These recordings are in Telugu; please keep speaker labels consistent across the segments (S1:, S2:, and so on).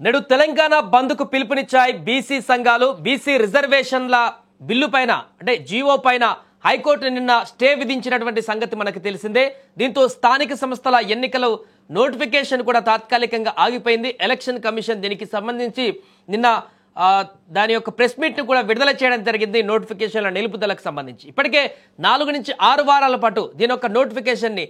S1: నేడు తెలంగాణ బంద్కు పిలుపునిచ్చాయి బీసీ సంఘాలు. బీసీ రిజర్వేషన్ల బిల్లు పైన అంటే జీవో పైన హైకోర్టు నిన్న స్టే విధించినటువంటి సంగతి మనకు తెలిసిందే. దీంతో స్థానిక సంస్థల ఎన్నికల నోటిఫికేషన్ కూడా తాత్కాలికంగా ఆగిపోయింది. ఎలక్షన్ కమిషన్ దీనికి సంబంధించి నిన్న దాని యొక్క ప్రెస్ మీట్ ను కూడా విడుదల చేయడం జరిగింది. నోటిఫికేషన్ల నిలుపుదలకు సంబంధించి ఇప్పటికే 4 నుంచి 6 వారాల పాటు దీని యొక్క నోటిఫికేషన్ ని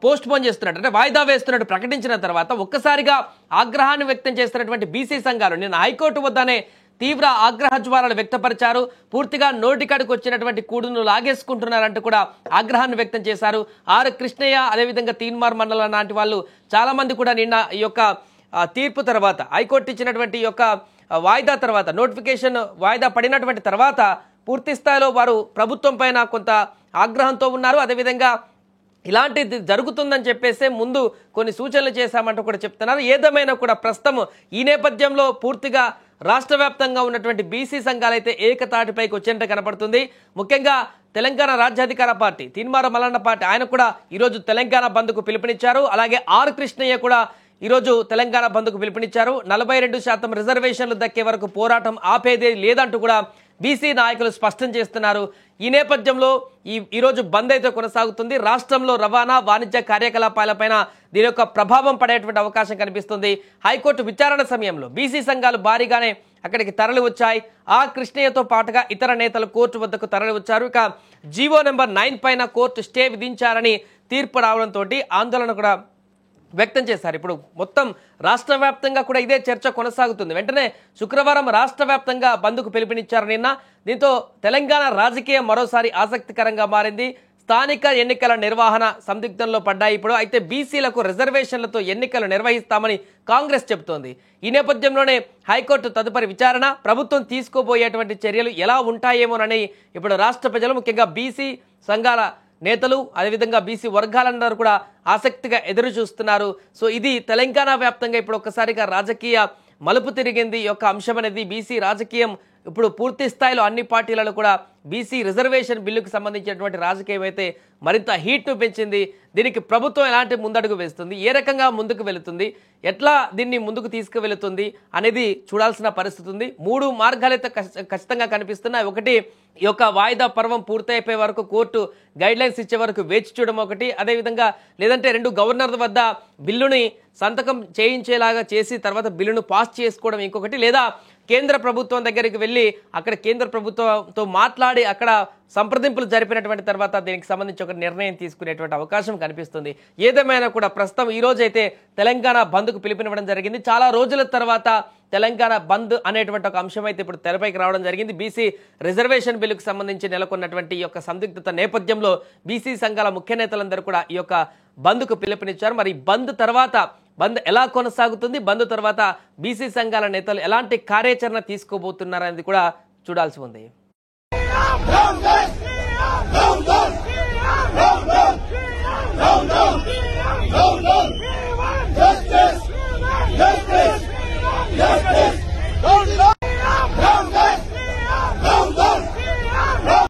S1: పోస్ట్ పోన్ చేస్తున్నట్టు అంటే వాయిదా వేస్తున్నట్టు ప్రకటించిన తర్వాత ఒక్కసారిగా ఆగ్రహాన్ని వ్యక్తం చేస్తున్నటువంటి బీసీ సంఘాలు నిన్న హైకోర్టు వద్దనే తీవ్ర ఆగ్రహ జ్వాలలు వ్యక్తపరిచారు. పూర్తిగా నోటికాడికి వచ్చినటువంటి కూడును లాగేసుకుంటున్నారంటూ కూడా ఆగ్రహాన్ని వ్యక్తం చేశారు. ఆర్ కృష్ణయ్య అదేవిధంగా తీన్మార్ మండలం లాంటి వాళ్ళు చాలా మంది కూడా నిన్న ఈ యొక్క తీర్పు తర్వాత హైకోర్టు ఇచ్చినటువంటి ఈ యొక్క వాయిదా తర్వాత నోటిఫికేషన్ వాయిదా పడినటువంటి తర్వాత పూర్తి స్థాయిలో వారు ప్రభుత్వం పైన కొంత ఆగ్రహంతో ఉన్నారు. అదేవిధంగా ఇలాంటిది జరుగుతుందని చెప్పేసి ముందు కొన్ని సూచనలు చేశామంటూ కూడా చెప్తున్నారు. ఏదేమైనా కూడా ప్రస్తుతం ఈ నేపథ్యంలో పూర్తిగా రాష్ట్ర వ్యాప్తంగా ఉన్నటువంటి బీసీ సంఘాలైతే ఏకతాటిపైకి వచ్చినట్టు కనపడుతుంది. ముఖ్యంగా తెలంగాణ రాజ్యాధికార పార్టీ తీన్మార్ మల్లన్న పార్టీ ఆయన కూడా ఈరోజు తెలంగాణ బంద్కు పిలుపునిచ్చారు. అలాగే ఆర్ కృష్ణయ్య కూడా ఈరోజు తెలంగాణ బంద్కు పిలుపునిచ్చారు. 42% రిజర్వేషన్లు దక్కే వరకు పోరాటం ఆపేదే లేదంటూ కూడా బీసీ నాయకులు స్పష్టం చేస్తున్నారు. ఈ నేపథ్యంలో ఈరోజు బంద్ అయితే కొనసాగుతుంది. రాష్ట్రంలో రవాణా వాణిజ్య కార్యకలాపాలపైన దీని యొక్క ప్రభావం పడేటువంటి అవకాశం కనిపిస్తుంది. హైకోర్టు విచారణ సమయంలో బీసీ సంఘాలు భారీగానే అక్కడికి తరలి వచ్చాయి. ఆ కృష్ణయ్యతో పాటుగా ఇతర నేతలు కోర్టు వద్దకు తరలి వచ్చారు. ఇక జీవో నెంబర్ 9 పైన కోర్టు స్టే విధించారని తీర్పు రావడంతో ఆందోళన కూడా వ్యక్తం చేశారు. ఇప్పుడు మొత్తం రాష్ట్ర వ్యాప్తంగా కూడా ఇదే చర్చ కొనసాగుతుంది. వెంటనే శుక్రవారం రాష్ట్ర వ్యాప్తంగా బంద్కు పిలుపునిచ్చారు నిన్న. దీంతో తెలంగాణ రాజకీయం మరోసారి ఆసక్తికరంగా మారింది. స్థానిక ఎన్నికల నిర్వహణ సందిగ్ధంలో పడ్డాయి ఇప్పుడు. అయితే బీసీలకు రిజర్వేషన్లతో ఎన్నికలు నిర్వహిస్తామని కాంగ్రెస్ చెబుతోంది. ఈ నేపథ్యంలోనే హైకోర్టు తదుపరి విచారణ ప్రభుత్వం తీసుకోబోయేటువంటి చర్యలు ఎలా ఉంటాయేమోనని ఇప్పుడు రాష్ట్ర ప్రజలు ముఖ్యంగా బీసీ సంఘాల నేతలు అదేవిధంగా బీసీ వర్గాలందరూ కూడా ఆసక్తిగా ఎదురు చూస్తున్నారు. సో ఇది తెలంగాణ వ్యాప్తంగా ఇప్పుడు ఒక్కసారిగా రాజకీయ మలుపు తిరిగింది. ఈ యొక్క అంశం అనేది బీసీ రాజకీయం ఇప్పుడు పూర్తి స్థాయిలో అన్ని పార్టీలలో కూడా బీసీ రిజర్వేషన్ బిల్లుకు సంబంధించినటువంటి రాజకీయం అయితే మరింత హీట్ను పెంచింది. దీనికి ప్రభుత్వం ఎలాంటి ముందడుగు వేస్తుంది, ఏ రకంగా ముందుకు వెళుతుంది, ఎట్లా దీన్ని ముందుకు తీసుకువెళుతుంది అనేది చూడాల్సిన పరిస్థితి ఉంది. 3 మార్గాలైతే ఖచ్చితంగా కనిపిస్తున్నాయి. ఒకటి, ఈ యొక్క వాయిదా పర్వం పూర్తయిపోయే వరకు కోర్టు గైడ్లైన్స్ ఇచ్చే వరకు వేచి చూడడం ఒకటి, అదేవిధంగా లేదంటే 2 గవర్నర్ల వద్ద బిల్లుని సంతకం చేయించేలాగా చేసి తర్వాత బిల్లును పాస్ చేసుకోవడం ఇంకొకటి, లేదా కేంద్ర ప్రభుత్వం దగ్గరికి వెళ్ళి అక్కడ కేంద్ర ప్రభుత్వంతో మాట్లాడి అక్కడ సంప్రదింపులు జరిపినటువంటి తర్వాత దీనికి సంబంధించి ఒక నిర్ణయం తీసుకునేటువంటి అవకాశం కనిపిస్తుంది. ఏదేమైనా కూడా ప్రస్తుతం ఈ రోజు అయితే తెలంగాణ బంద్కు పిలుపునివ్వడం జరిగింది. చాలా రోజుల తర్వాత తెలంగాణ బంద్ అనేటువంటి ఒక అంశం అయితే ఇప్పుడు తెరపైకి రావడం జరిగింది. బీసీ రిజర్వేషన్ బిల్లుకు సంబంధించి నెలకొన్నటువంటి ఈ యొక్క సందిగ్ధత నేపథ్యంలో బీసీ సంఘాల ముఖ్య నేతలందరూ కూడా ఈ యొక్క బంద్కు పిలుపునిచ్చారు. మరి బంద్ తర్వాత బంద్ ఎలా కొనసాగుతుంది, బంద్ తర్వాత బీసీ సంఘాల నేతలు ఎలాంటి కార్యాచరణ తీసుకోబోతున్నారనేది కూడా చూడాల్సి ఉంది.